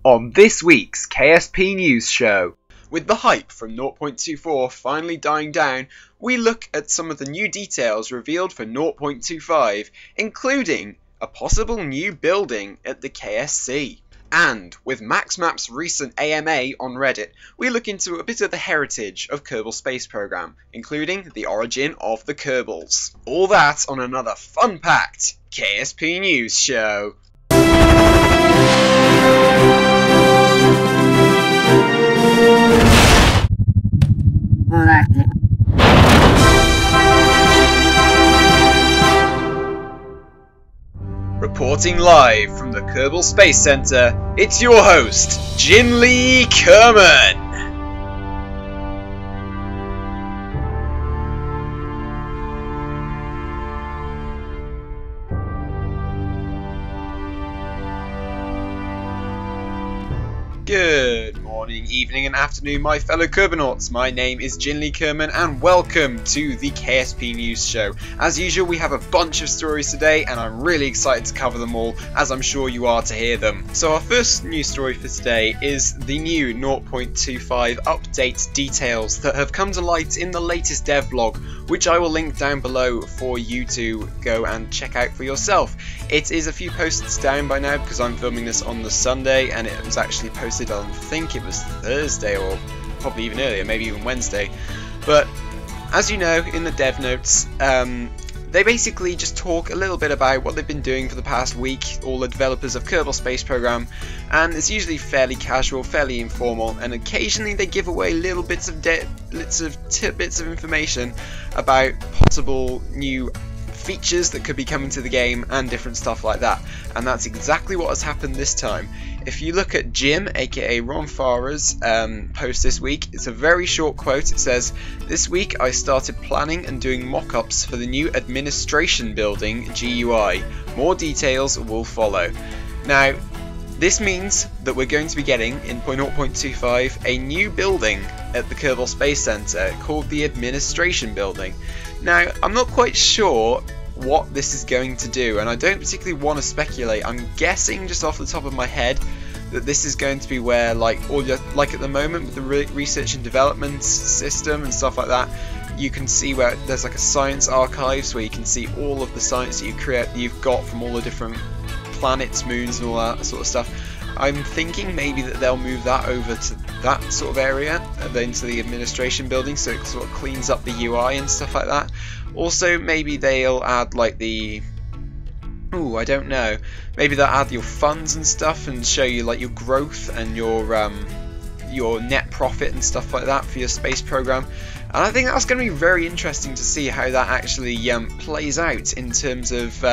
on this week's KSP News Show. With the hype from 0.24 finally dying down, we look at some of the new details revealed for 0.25, including a possible new building at the KSC. And with MaxMap's recent AMA on Reddit, we look into a bit of the heritage of Kerbal Space Program, including the origin of the Kerbals. All that on another fun-packed KSP News Show. Reporting live from the Kerbal Space Center, it's your host, Jinli Kerman. Good morning, evening and afternoon, my fellow Kerbonauts. My name is Jinli Kerman and welcome to the KSP News Show. As usual, we have a bunch of stories today and I'm really excited to cover them all, as I'm sure you are to hear them. So our first news story for today is the new 0.25 update details that have come to light in the latest dev blog, which I will link down below for you to go and check out for yourself. It is a few posts down by now because I'm filming this on the Sunday and it was actually posted on, I think it was Thursday or probably even earlier, maybe even Wednesday. But as you know, in the dev notes, they basically just talk a little bit about what they've been doing for the past week, all the developers of Kerbal Space Program, and it's usually fairly casual, fairly informal, and occasionally they give away little bits of tidbits of information about possible new features that could be coming to the game and different stuff like that, and that's exactly what has happened this time. If you look at Jim, aka Ron Farah's post this week, it's a very short quote. It says, "This week I started planning and doing mock-ups for the new administration building GUI. More details will follow." Now, this means that we're going to be getting, in 0.25, a new building at the Kerbal Space Center called the Administration Building. Now, I'm not quite sure what this is going to do, and I don't particularly want to speculate. I'm guessing just off the top of my head that this is going to be where, like at the moment with the research and development system and stuff like that, you can see where there's like a science archives where you can see all of the science that you've got from all the different planets, moons and all that sort of stuff. I'm thinking maybe that they'll move that over to that sort of area, into the administration building, so it sort of cleans up the UI and stuff like that. Also, maybe they'll add like I don't know. Maybe they'll add your funds and stuff and show you like your growth and your net profit and stuff like that for your space program. And I think that's going to be very interesting to see how that actually plays out in terms of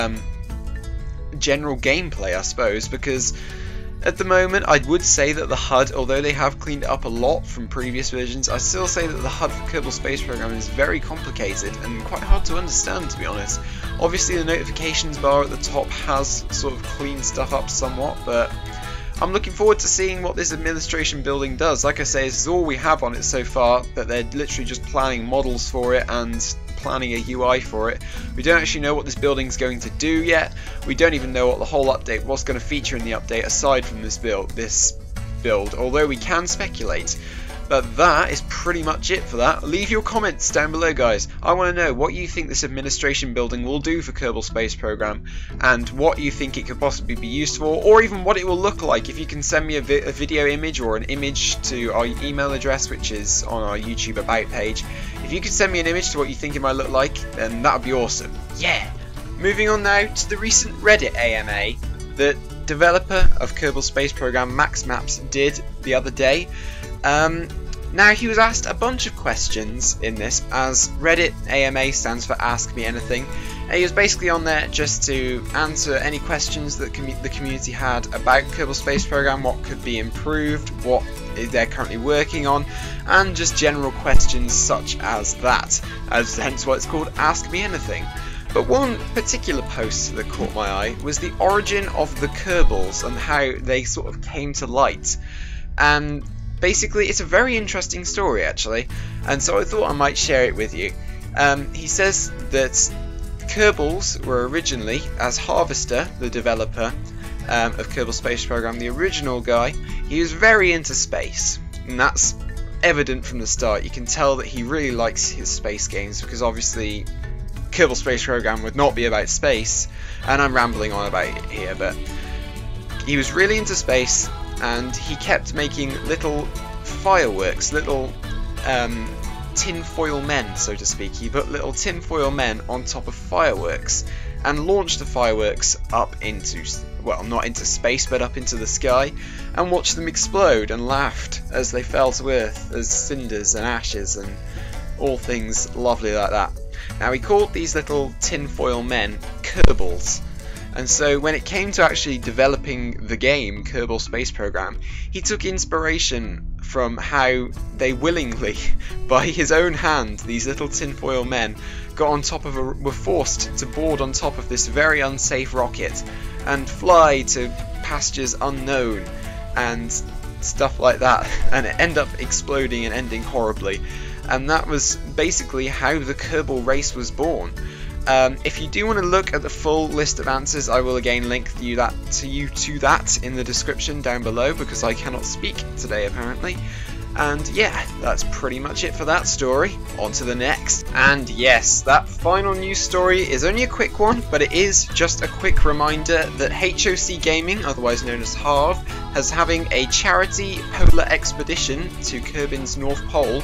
general gameplay, I suppose, because at the moment I would say that the HUD, although they have cleaned it up a lot from previous versions, I still say that the HUD for Kerbal Space Program is very complicated and quite hard to understand, to be honest. Obviously the notifications bar at the top has sort of cleaned stuff up somewhat, but I'm looking forward to seeing what this administration building does. Like I say, this is all we have on it so far, that they're literally just planning models for it and planning a UI for it. We don't actually know what this building's going to do yet. We don't even know what the whole update was going to feature in the update aside from this build, although we can speculate. But that is pretty much it for that. Leave your comments down below, guys. I want to know what you think this administration building will do for Kerbal Space Program, and what you think it could possibly be used for, or even what it will look like. If you can send me a video image or an image to our email address, which is on our YouTube About page. If you could send me an image to what you think it might look like, then that would be awesome. Yeah! Moving on now to the recent Reddit AMA that developer of Kerbal Space Program MaxMaps did the other day. Now, he was asked a bunch of questions in this, as Reddit AMA stands for Ask Me Anything, and he was basically on there just to answer any questions that the community had about Kerbal Space Program, what could be improved, what they're currently working on, and just general questions such as that, as hence why it's called Ask Me Anything. But one particular post that caught my eye was the origin of the Kerbals and how they sort of came to light. And basically, it's a very interesting story actually, and so I thought I might share it with you. He says that Kerbals were originally, as Harvester, the developer, of Kerbal Space Program, the original guy, he was very into space, and that's evident from the start. You can tell that he really likes his space games, because obviously Kerbal Space Program would not be about space, and I'm rambling on about it here, but he was really into space, and he kept making little fireworks, little tinfoil men, so to speak. He put little tinfoil men on top of fireworks and launched the fireworks up into, well, not into space, but up into the sky, and watched them explode and laughed as they fell to earth as cinders and ashes and all things lovely like that. Now, he called these little tinfoil men Kerbals. And so when it came to actually developing the game, Kerbal Space Program, he took inspiration from how they willingly, by his own hand, these little tinfoil men, got on top of were forced to board on top of this very unsafe rocket and fly to pastures unknown and stuff like that, and it ended up exploding and ending horribly. And that was basically how the Kerbal race was born. If you do want to look at the full list of answers, I will again link to that in the description down below, because I cannot speak today apparently. And yeah, that's pretty much it for that story. On to the next. And yes, that final news story is only a quick one, but it is just a quick reminder that HOC Gaming, otherwise known as Harv, is having a charity polar expedition to Kerbin's North Pole.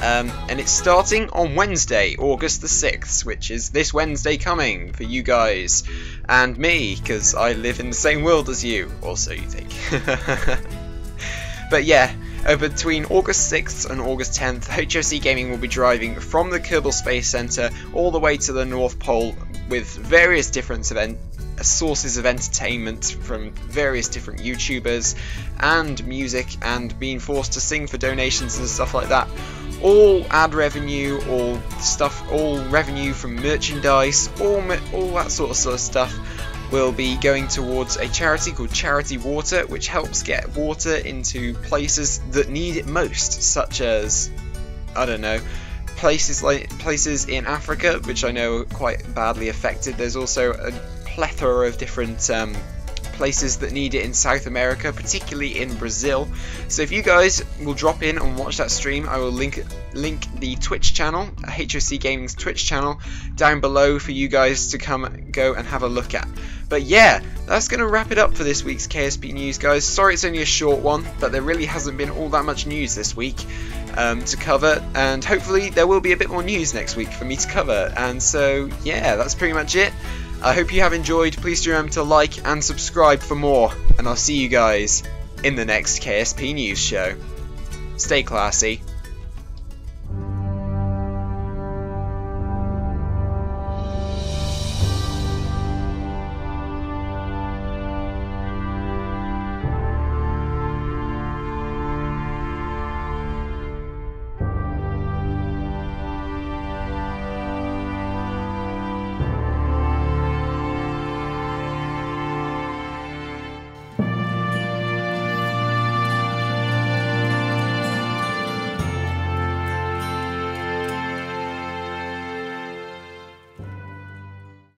And it's starting on Wednesday, August the 6th, which is this Wednesday coming for you guys and me, because I live in the same world as you, or so you think. But yeah, between August 6th and August 10th, HOC Gaming will be driving from the Kerbal Space Center all the way to the North Pole with various different sources of entertainment from various different YouTubers and music, and being forced to sing for donations and stuff like that. All ad revenue, all revenue from merchandise, all that sort of stuff will be going towards a charity called Charity Water, which helps get water into places that need it most, such as, I don't know, places in Africa, which I know are quite badly affected. There's also a plethora of different places that need it in South America, particularly in Brazil. So if you guys will drop in and watch that stream, I will link the Twitch channel, HOC Gaming's Twitch channel, down below for you guys to go and have a look at. But yeah, that's going to wrap it up for this week's KSP News, guys. Sorry it's only a short one, but there really hasn't been all that much news this week to cover, and hopefully there will be a bit more news next week for me to cover. And so yeah, that's pretty much it. I hope you have enjoyed. Please do remember to like and subscribe for more, and I'll see you guys in the next KSP News show. Stay classy.